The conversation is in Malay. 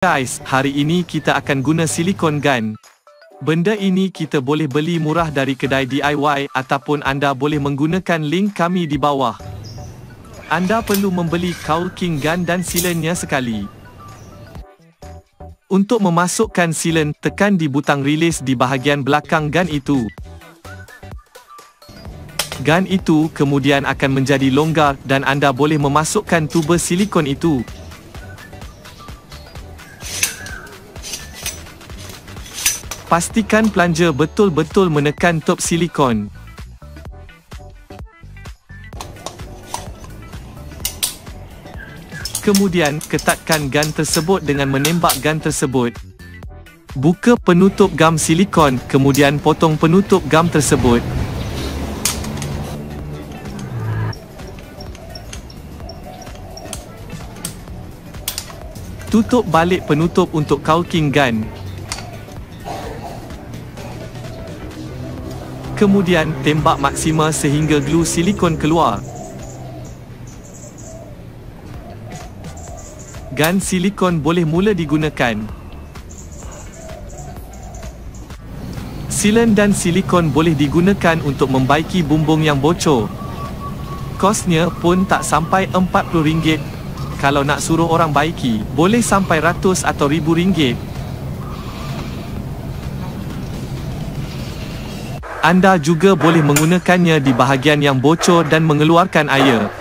Guys, hari ini kita akan guna silikon gun. Benda ini kita boleh beli murah dari kedai DIY ataupun anda boleh menggunakan link kami di bawah. Anda perlu membeli caulking gun dan silennya sekali. Untuk memasukkan silen, tekan di butang release di bahagian belakang gun itu. Gun itu kemudian akan menjadi longgar dan anda boleh memasukkan tuba silikon itu. Pastikan plunger betul-betul menekan top silikon. Kemudian, ketatkan gun tersebut dengan menembak gun tersebut. Buka penutup gam silikon, kemudian potong penutup gam tersebut. Tutup balik penutup untuk caulking gun. Kemudian, tembak maksima sehingga glue silikon keluar. Gun silikon boleh mula digunakan. Silen dan silikon boleh digunakan untuk membaiki bumbung yang bocor. Kosnya pun tak sampai RM40. Kalau nak suruh orang baiki, boleh sampai ratus atau RM1000. Anda juga boleh menggunakannya di bahagian yang bocor dan mengeluarkan air.